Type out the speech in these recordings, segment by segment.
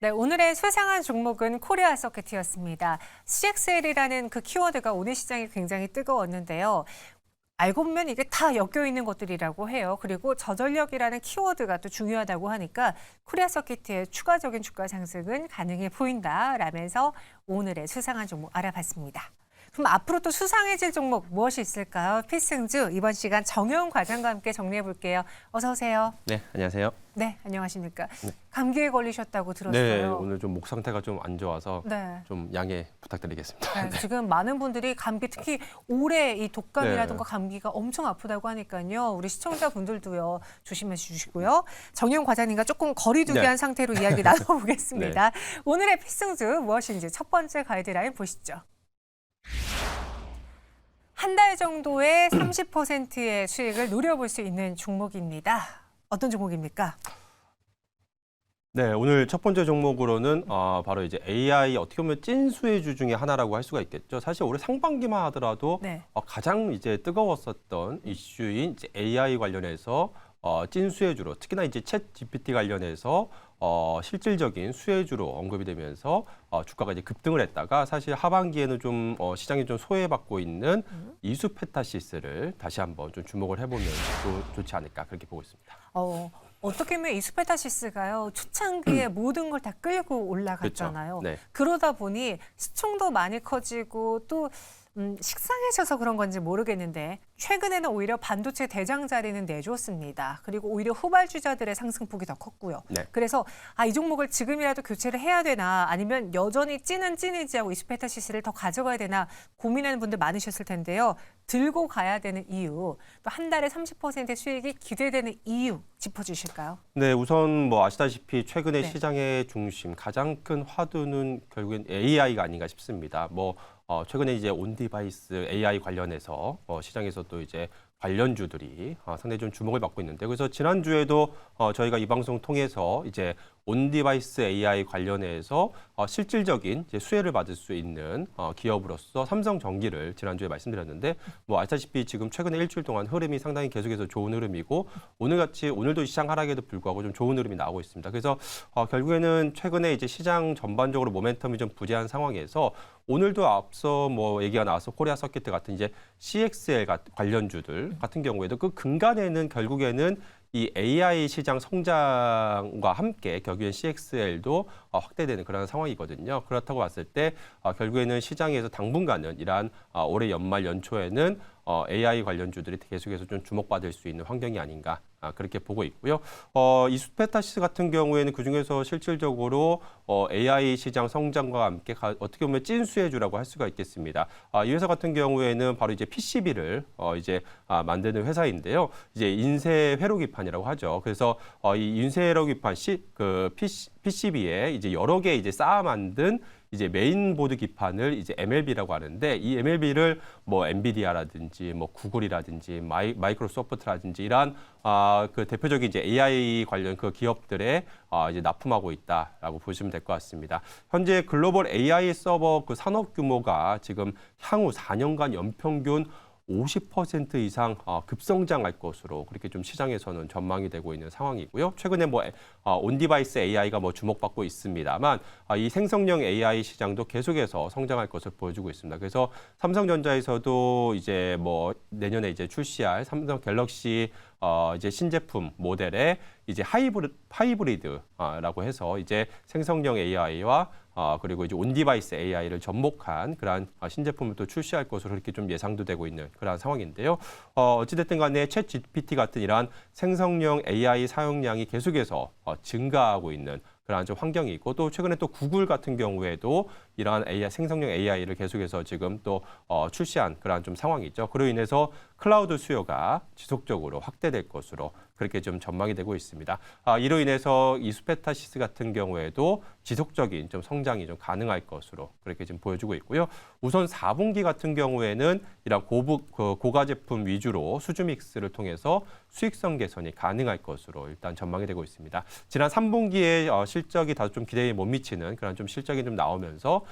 네, 오늘의 수상한 종목은 코리아 서킷이었습니다. CXL이라는 그 키워드가 오늘 시장이 굉장히 뜨거웠는데요. 알고 보면 이게 다 엮여 있는 것들이라고 해요. 그리고 저전력이라는 키워드가 또 중요하다고 하니까 코리아 서킷의 추가적인 주가 상승은 가능해 보인다라면서 오늘의 수상한 종목 알아봤습니다. 그럼 앞으로 또 수상해질 종목 무엇이 있을까요? 필승주 이번 시간 정혜원 과장과 함께 정리해 볼게요. 어서 오세요. 네, 안녕하세요. 네, 안녕하십니까. 네. 감기에 걸리셨다고 들었어요. 네, 오늘 좀 목 상태가 좀 안 좋아서 네. 좀 양해 부탁드리겠습니다. 네, 지금 많은 분들이 감기 특히 올해 이 독감이라든가 네. 감기가 엄청 아프다고 하니까요. 우리 시청자분들도요. 조심해 주시고요. 정혜원 과장님과 조금 거리두기한 네. 상태로 이야기 나눠보겠습니다. 오늘의 필승주 무엇인지 첫 번째 가이드라인 보시죠. 한 달 정도의 30%의 수익을 노려볼 수 있는 종목입니다. 어떤 종목입니까? 네, 오늘 첫 번째 종목으로는 바로 이제 AI 어떻게 보면 찐수혜주 중에 하나라고 할 수가 있겠죠. 사실 올해 상반기만 하더라도 네. 가장 이제 뜨거웠었던 이슈인 이제 AI 관련해서 찐수혜주로 특히나 이제 챗 GPT 관련해서 실질적인 수혜주로 언급이 되면서 주가가 이제 급등을 했다가 사실 하반기에는 좀 시장이 좀 소외받고 있는 이수페타시스를 다시 한번 좀 주목을 해보면 좋지 않을까 그렇게 보고 있습니다. 어떻게 보면 이수페타시스가요. 초창기에 모든 걸 다 끌고 올라갔잖아요. 그렇죠. 네. 그러다 보니 시총도 많이 커지고 또 식상해져서 그런 건지 모르겠는데 최근에는 오히려 반도체 대장 자리는 내줬습니다. 그리고 오히려 후발주자들의 상승폭이 더 컸고요. 네. 그래서 이 종목을 지금이라도 교체를 해야 되나 아니면 여전히 찐은 찐이지하고 이수페타시스를 더 가져가야 되나 고민하는 분들 많으셨을 텐데요. 들고 가야 되는 이유, 또 한 달에 30%의 수익이 기대되는 이유 짚어주실까요? 네, 우선 뭐 아시다시피 최근에 네. 시장의 중심, 가장 큰 화두는 결국엔 AI가 아닌가 싶습니다. 최근에 이제 온디바이스 AI 관련해서 시장에서 또 이제 관련주들이 상당히 좀 주목을 받고 있는데 그래서 지난주에도 저희가 이 방송 통해서 이제 온디바이스 AI 관련해서 실질적인 이제 수혜를 받을 수 있는 기업으로서 삼성전기를 지난주에 말씀드렸는데 아시다시피 지금 최근에 일주일 동안 흐름이 상당히 계속해서 좋은 흐름이고 오늘도 시장 하락에도 불구하고 좀 좋은 흐름이 나오고 있습니다. 그래서 결국에는 최근에 이제 시장 전반적으로 모멘텀이 좀 부재한 상황에서 오늘도 앞서 얘기가 나와서 코리아 서킷 같은 이제 CXL 관련주들 같은 경우에도 그 근간에는 결국에는 이 AI 시장 성장과 함께 결국엔 CXL도 확대되는 그런 상황이거든요. 그렇다고 봤을 때 결국에는 시장에서 당분간은 이러한 올해 연말 연초에는 AI 관련주들이 계속해서 좀 주목받을 수 있는 환경이 아닌가 그렇게 보고 있고요. 이수페타시스 같은 경우에는 그중에서 실질적으로 AI 시장 성장과 함께 어떻게 보면 찐수혜주라고 할 수가 있겠습니다. 이 회사 같은 경우에는 바로 이제 PCB를 만드는 회사인데요. 이제 인쇄 회로 기판이라고 하죠. 그래서 이 인쇄 회로 기판 PCB에 이제 여러 개 이제 쌓아 만든 이제 메인보드 기판을 이제 MLB라고 하는데 이 MLB를 엔비디아라든지 구글이라든지 마이크로소프트라든지 이러한 그 대표적인 이제 AI 관련 그 기업들에 이제 납품하고 있다라고 보시면 될 것 같습니다. 현재 글로벌 AI 서버 그 산업 규모가 지금 향후 4년간 연평균 50% 이상 급성장할 것으로 그렇게 좀 시장에서는 전망이 되고 있는 상황이고요. 최근에 온디바이스 AI가 주목받고 있습니다만 이 생성형 AI 시장도 계속해서 성장할 것을 보여주고 있습니다. 그래서 삼성전자에서도 이제 내년에 이제 출시할 삼성 갤럭시 이제 신제품 모델에 이제 하이브리드라고 해서 이제 생성형 AI와 그리고 이제 온디바이스 AI를 접목한 그러한 신제품을 또 출시할 것으로 그렇게 좀 예상도 되고 있는 그러한 상황인데요. 어찌됐든 간에 챗 GPT 같은 이러한 생성형 AI 사용량이 계속해서 증가하고 있는 그러한 좀 환경이 있고 또 최근에 또 구글 같은 경우에도 이러한 생성형 AI를 계속해서 지금 또 출시한 그러한 좀 상황이 있죠. 그로 인해서 클라우드 수요가 지속적으로 확대될 것으로 그렇게 좀 전망이 되고 있습니다. 이로 인해서 이수페타시스 같은 경우에도 지속적인 좀 성장이 좀 가능할 것으로 그렇게 지금 보여주고 있고요. 우선 4분기 같은 경우에는 이런 고가 제품 위주로 수주 믹스를 통해서 수익성 개선이 가능할 것으로 일단 전망이 되고 있습니다. 지난 3분기에 실적이 다소 좀 기대에 못 미치는 그런 좀 실적이 좀 나오면서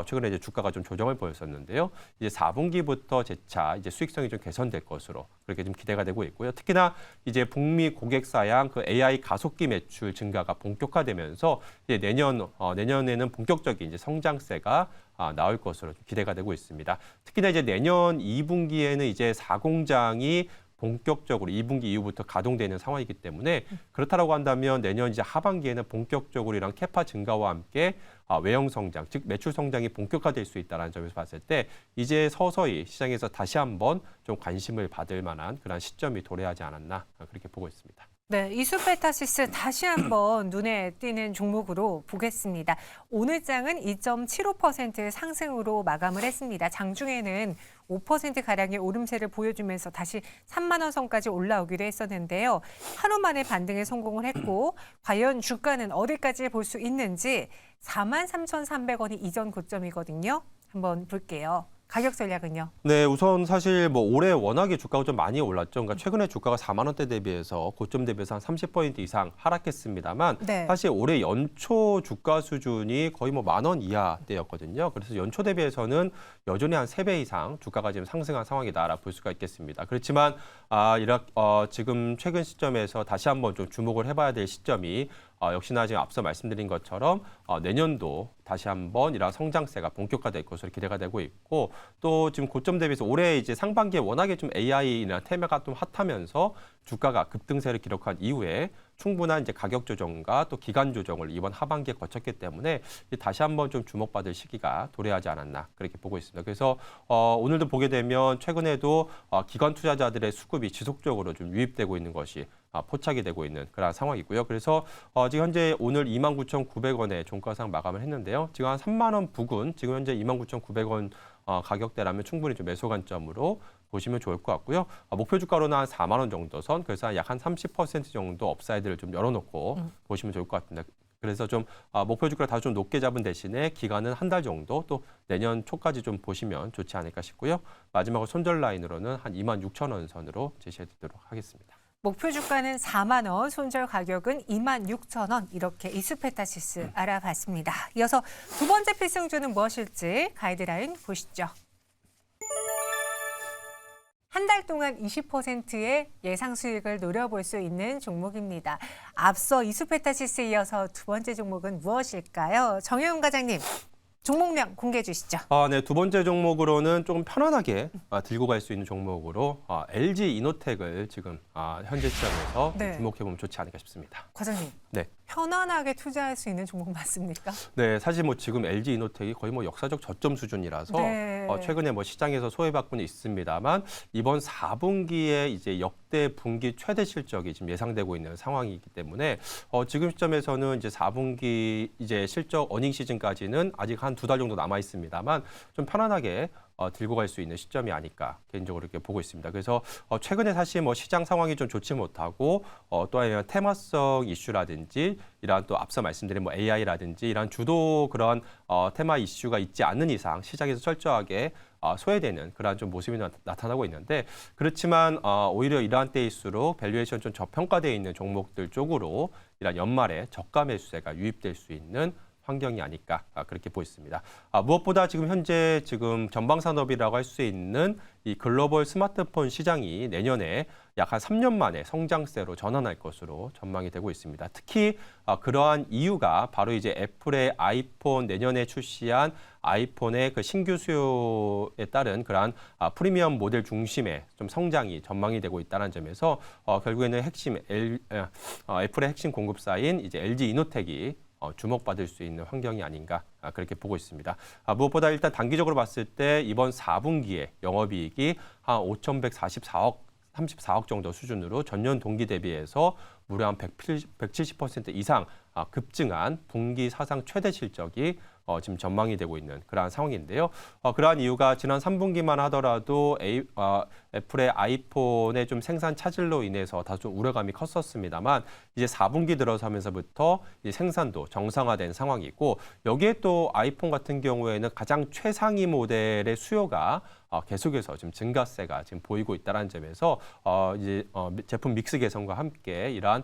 최근에 이제 주가가 좀 조정을 보였었는데요. 이제 4분기부터 재차 이제 수익성이 좀 개선될 것으로 그렇게 좀 기대가 되고 있고요. 특히나 이제 북미 xiaomi 고객사양 그 AI 가속기 매출 증가가 본격화되면서 이제 내년에는 본격적인 이제 성장세가 나올 것으로 기대가 되고 있습니다. 특히나 이제 내년 2분기에는 이제 4공장이 본격적으로 2분기 이후부터 가동되는 상황이기 때문에 그렇다라고 한다면 내년 이제 하반기에는 본격적으로 이런 캐파 증가와 함께 외형 성장, 즉 매출 성장이 본격화될 수 있다는 점에서 봤을 때 이제 서서히 시장에서 다시 한번 좀 관심을 받을 만한 그런 시점이 도래하지 않았나 그렇게 보고 있습니다. 네, 이수페타시스 다시 한번 눈에 띄는 종목으로 보겠습니다. 오늘 장은 2.75% 상승으로 마감을 했습니다. 장중에는 5%가량의 오름세를 보여주면서 다시 3만 원 선까지 올라오기로 했었는데요. 하루 만에 반등에 성공을 했고 과연 주가는 어디까지 볼 수 있는지 43,300원이 이전 고점이거든요. 한번 볼게요. 가격 전략은요? 네, 우선 사실 뭐 올해 워낙에 주가가 좀 많이 올랐죠. 그러니까 최근에 주가가 4만 원대 대비해서 고점 대비해서 한 30% 이상 하락했습니다만 네. 사실 올해 연초 주가 수준이 거의 뭐 10,000원 이하대였거든요. 그래서 연초 대비해서는 여전히 한 3배 이상 주가가 지금 상승한 상황이다라 볼 수가 있겠습니다. 그렇지만 지금 최근 시점에서 다시 한번 좀 주목을 해봐야 될 시점이 역시나 지금 앞서 말씀드린 것처럼 내년도 다시 한번 이런 성장세가 본격화될 것으로 기대가 되고 있고 또 지금 고점 대비해서 올해 이제 상반기에 워낙에 좀 AI나 테마가 좀 핫하면서 주가가 급등세를 기록한 이후에 충분한 이제 가격 조정과 또 기간 조정을 이번 하반기에 거쳤기 때문에 다시 한번 좀 주목받을 시기가 도래하지 않았나 그렇게 보고 있습니다. 그래서 오늘도 보게 되면 최근에도 기관 투자자들의 수급이 지속적으로 좀 유입되고 있는 것이 포착이 되고 있는 그런 상황이고요. 그래서 지금 현재 오늘 29,900원에 종가상 마감을 했는데요. 지금 한 3만 원 부근, 지금 현재 29,900원 가격대라면 충분히 좀 매수 관점으로 보시면 좋을 것 같고요. 목표 주가로는 한 4만 원 정도 선, 그래서 약 한 30% 정도 업사이드를 좀 열어놓고 보시면 좋을 것 같습니다. 그래서 좀 목표 주가를 다소 좀 높게 잡은 대신에 기간은 한 달 정도 또 내년 초까지 좀 보시면 좋지 않을까 싶고요. 마지막으로 손절 라인으로는 한 26,000원 선으로 제시해드리도록 하겠습니다. 목표 주가는 4만 원, 손절 가격은 26,000원 이렇게 이수페타시스 알아봤습니다. 이어서 두 번째 필승주는 무엇일지 가이드라인 보시죠. 한 달 동안 20%의 예상 수익을 노려볼 수 있는 종목입니다. 앞서 이수페타시스에 이어서 두 번째 종목은 무엇일까요? 정혜용 과장님, 종목명 공개해 주시죠. 네, 두 번째 종목으로는 조금 편안하게 들고 갈 수 있는 종목으로 LG 이노텍을 지금 현재 시점에서 네. 주목해보면 좋지 않을까 싶습니다. 과장님, 네. 편안하게 투자할 수 있는 종목 맞습니까? 네, 사실 뭐 지금 LG 이노텍이 거의 뭐 역사적 저점 수준이라서 네. 최근에 뭐 시장에서 소외받고는 있습니다만 이번 4분기에 이제 역대 분기 최대 실적이 지금 예상되고 있는 상황이기 때문에 지금 시점에서는 이제 4분기 이제 실적 어닝 시즌까지는 아직 한 2달 정도 남아 있습니다만 좀 편안하게 들고 갈 수 있는 시점이 아닐까 개인적으로 이렇게 보고 있습니다. 그래서 최근에 사실 뭐 시장 상황이 좀 좋지 못하고 또 아니면 테마성 이슈라든지 이러한 또 앞서 말씀드린 뭐 AI라든지 이러한 주도 그런 테마 이슈가 있지 않는 이상 시장에서 철저하게 소외되는 그러한 좀 모습이 나타나고 있는데 그렇지만 오히려 이러한 때일수록 밸류에이션 좀 저평가되어 있는 종목들 쪽으로 이러한 연말에 저가 매수세가 유입될 수 있는 환경이 아닐까 그렇게 보였습니다. 무엇보다 지금 현재 지금 전방산업이라고 할 수 있는 이 글로벌 스마트폰 시장이 내년에 약 한 3년 만에 성장세로 전환할 것으로 전망이 되고 있습니다. 특히 그러한 이유가 바로 이제 애플의 아이폰 내년에 출시한 아이폰의 그 신규 수요에 따른 그러한 프리미엄 모델 중심의 좀 성장이 전망이 되고 있다는 점에서 결국에는 애플의 핵심 공급사인 이제 LG 이노텍이 주목받을 수 있는 환경이 아닌가 그렇게 보고 있습니다. 무엇보다 일단 단기적으로 봤을 때 이번 4분기에 영업이익이 한 5,134억 정도 수준으로 전년 동기 대비해서 무려 한 170% 이상 급증한 분기 사상 최대 실적이 지금 전망이 되고 있는 그러한 상황인데요. 그러한 이유가 지난 3분기만 하더라도 애플의 아이폰의 좀 생산 차질로 인해서 다소 좀 우려감이 컸었습니다만 이제 4분기 들어서면서부터 이제 생산도 정상화된 상황이고 여기에 또 아이폰 같은 경우에는 가장 최상위 모델의 수요가 계속해서 지금 증가세가 지금 보이고 있다는 점에서 이제 제품 믹스 개선과 함께 이러한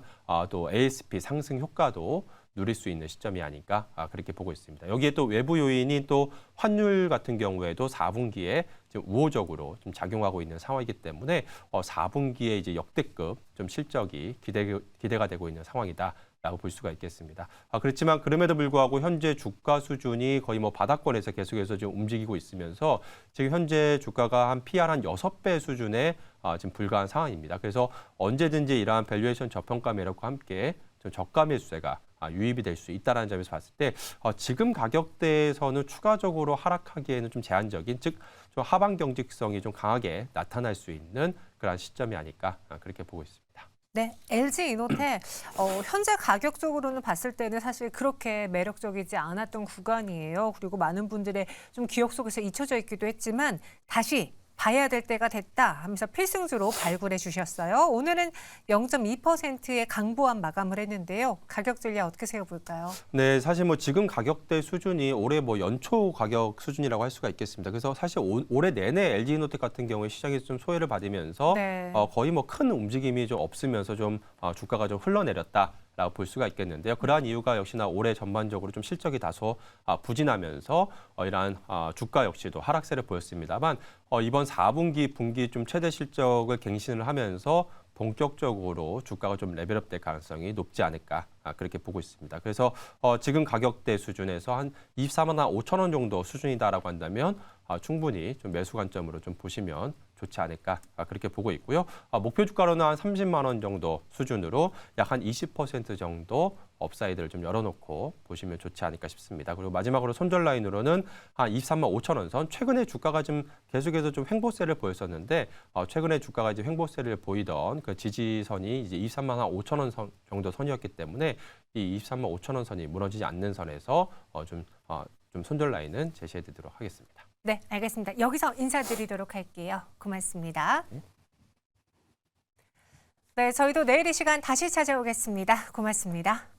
또 ASP 상승 효과도 누릴 수 있는 시점이 아닐까 그렇게 보고 있습니다. 여기에 또 외부 요인이 또 환율 같은 경우에도 4분기에 좀 우호적으로 좀 작용하고 있는 상황이기 때문에 4분기에 이제 역대급 좀 실적이 기대가 되고 있는 상황이다. 라고 볼 수가 있겠습니다. 그렇지만 그럼에도 불구하고 현재 주가 수준이 거의 뭐 바닥권에서 계속해서 좀 움직이고 있으면서 지금 현재 주가가 한 PR 한 6배 수준에 지금 불과한 상황입니다. 그래서 언제든지 이러한 밸류에이션 저평가 매력과 함께 좀 저가 매수세가 유입이 될 수 있다는 점에서 봤을 때 지금 가격대에서는 추가적으로 하락하기에는 좀 제한적인, 즉 좀 하방 경직성이 좀 강하게 나타날 수 있는 그런 시점이 아닐까 그렇게 보고 있습니다. 네, LG 이노텍 현재 가격적으로는 봤을 때는 사실 그렇게 매력적이지 않았던 구간이에요. 그리고 많은 분들의 좀 기억 속에서 잊혀져 있기도 했지만 다시 봐야 될 때가 됐다 하면서 필승주로 발굴해 주셨어요. 오늘은 0.2%의 강보한 마감을 했는데요. 가격 전략 어떻게 세워볼까요? 네, 사실 뭐 지금 가격대 수준이 올해 뭐 연초 가격 수준이라고 할 수가 있겠습니다. 그래서 사실 올해 내내 LG이노텍 같은 경우에 시장에서 좀 소외를 받으면서 네. 거의 뭐 큰 움직임이 좀 없으면서 좀 주가가 좀 흘러내렸다. 라고 볼 수가 있겠는데요. 그러한 이유가 역시나 올해 전반적으로 좀 실적이 다소 부진하면서 이러한 주가 역시도 하락세를 보였습니다만 이번 4분기, 분기 좀 최대 실적을 갱신을 하면서 본격적으로 주가가 좀 레벨업될 가능성이 높지 않을까 그렇게 보고 있습니다. 그래서 지금 가격대 수준에서 한 24만 5천 원 정도 수준이다라고 한다면 충분히 좀 매수 관점으로 좀 보시면 좋지 않을까 그렇게 보고 있고요. 목표 주가로는 한 30만 원 정도 수준으로 약 한 20% 정도 업사이드를 좀 열어놓고 보시면 좋지 않을까 싶습니다. 그리고 마지막으로 손절 라인으로는 한 23만 5천 원 선. 최근에 주가가 좀 계속해서 좀 횡보세를 보였었는데 최근에 주가가 이제 횡보세를 보이던 그 지지선이 이제 23만 5천 원 선 정도 선이었기 때문에 이 23만 5천 원 선이 무너지지 않는 선에서 좀 손절 라인은 제시해드리도록 하겠습니다. 네, 알겠습니다. 여기서 인사드리도록 할게요. 고맙습니다. 네, 저희도 내일 이 시간 다시 찾아오겠습니다. 고맙습니다.